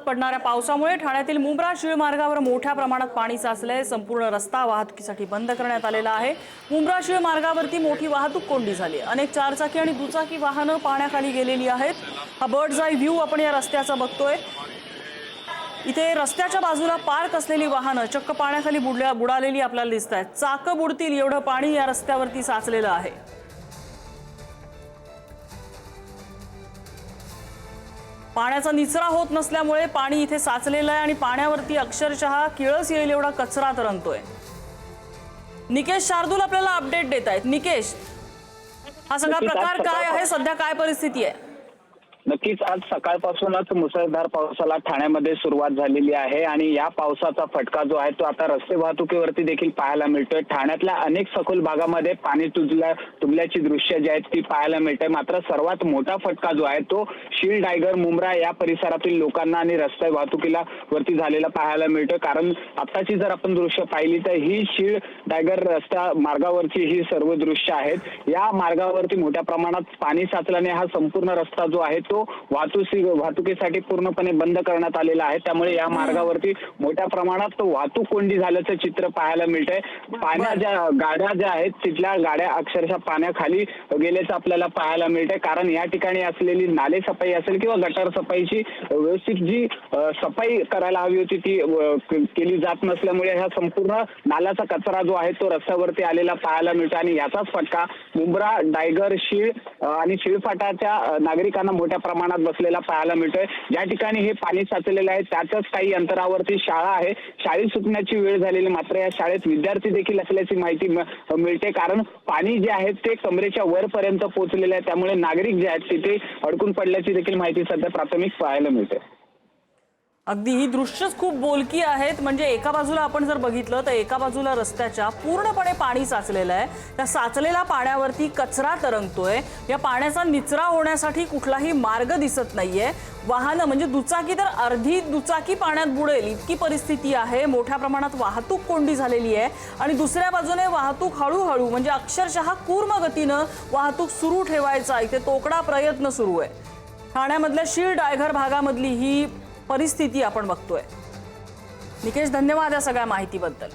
पडणाऱ्या पावसामुळे ठाण्यातील मुंब्रा शीळ मार्गावर मोठ्या प्रमाणात पाणी साचलंय। संपूर्ण रस्ता वाहतुकीसाठी बंद करण्यात आलेला आहे। मुंब्रा शीळ मार्गावरती मोठी वाहतूक कोंडी झाली। अनेक चारचाकी आणि दुचाकी वाहनं पाण्याखाली गेलेली आहेत। हा बर्ड्स आय व्ह्यू आपण या रस्त्याचा बघतोय। इथे रस्त्याच्या बाजूला पार्क असलेली वाहनं चक्क पाण्याखाली बुडालेली आपल्याला दिसतात। चाकं बुडतील एवढं पाणी या रस्त्यावरती साचलेलं आहे। पाण्याचा निचरा होत नसल्यामुळे पाणी इथे साचलेलं आहे आणि पाण्यावरती अक्षरशः किळस येईल एवढा कचरा तरंगतोय। निकेश शार्दूल आपल्याला अपडेट देत आहेत। निकेश, हा सगळा प्रकार काय आहे, सध्या काय परिस्थिती आहे? नक्कीच आज सकाळपासूनच मुसळधार पावसाला ठाण्यामध्ये सुरुवात झालेली आहे आणि या पावसाचा फटका जो आहे तो आता रस्ते वाहतुकीवरती देखील पाहायला मिळतोय। ठाण्यातल्या अनेक सखोल भागामध्ये पाणी तुंबल्याची दृश्य जी आहेत ती पाहायला मिळते। मात्र सर्वात मोठा फटका जो आहे तो शीळ, डायगर, मुंब्रा या परिसरातील लोकांना आणि रस्ते वाहतुकीला वरती झालेला पाहायला मिळतोय। कारण आताची जर आपण दृश्य पाहिली तर ही शीळ, डायगर रस्ता मार्गावरची ही सर्व दृश्य आहेत। या मार्गावरती मोठ्या प्रमाणात पाणी साचल्याने हा संपूर्ण रस्ता जो आहे तो वाहतुकीसाठी पूर्णपणे बंद करण्यात आलेला आहे। त्यामुळे या मार्गावरती मोठ्या प्रमाणात वाहतूक कोंडी झाल्याचं चित्र पाहायला मिळतंय। पाण्याच्या गाड्या ज्या आहेत तिथल्या गाड्या अक्षरशः पाण्याखाली गेल्याचं आपल्याला पाहायला मिळतंय। कारण या ठिकाणी असलेली नाले सफाई असेल किंवा गटार सफाईची व्यवस्थित जी सफाई करायला हवी होती ती केली जात नसल्यामुळे हा संपूर्ण नाल्याचा कचरा जो आहे तो रस्त्यावरती आलेला पाहायला मिळतो आणि याचाच फटका मुंब्रा, डायगर, शीळ आणि शीळफाटाच्या नागरिकांना मोठ्या प्रमाणात बसलेला पाहायला मिळतोय। ज्या ठिकाणी हे पाणी साचलेलं आहे त्याच्याच काही अंतरावरती शाळा आहे। शाळेत सुटण्याची वेळ झालेली, मात्र या शाळेत विद्यार्थी देखील असल्याची माहिती मिळते। कारण पाणी जे आहे ते कमरेच्या वरपर्यंत पोहोचलेलं आहे। त्यामुळे नागरिक जे आहेत तिथे अडकून पडल्याची देखील माहिती सध्या प्राथमिक पाहायला मिळते। अगदी ही दृश्यच खूप बोलकी आहेत। म्हणजे एका बाजूला आपण जर बघितलं तर एका बाजूला रस्त्याच्या पूर्णपणे पाणी साचलेलं आहे। त्या साचलेल्या पाण्यावरती कचरा तरंगतोय। या पाण्याचा निचरा होण्यासाठी कुठलाही मार्ग दिसत नाहीये। वाहनं म्हणजे दुचाकी तर अर्धी दुचाकी पाण्यात बुडेल इतकी परिस्थिती आहे। मोठ्या प्रमाणात वाहतूक कोंडी झालेली आहे आणि दुसऱ्या बाजूने वाहतूक हळूहळू म्हणजे अक्षरशः कूर्म गतीनं वाहतूक सुरू ठेवायचा इथे तोकडा प्रयत्न सुरू आहे। ठाण्यामधल्या शीळ, डायघर भागामधली ही परिस्थिती आपण बघतोय। निकेश, धन्यवाद या सगळ्या माहितीबद्दल।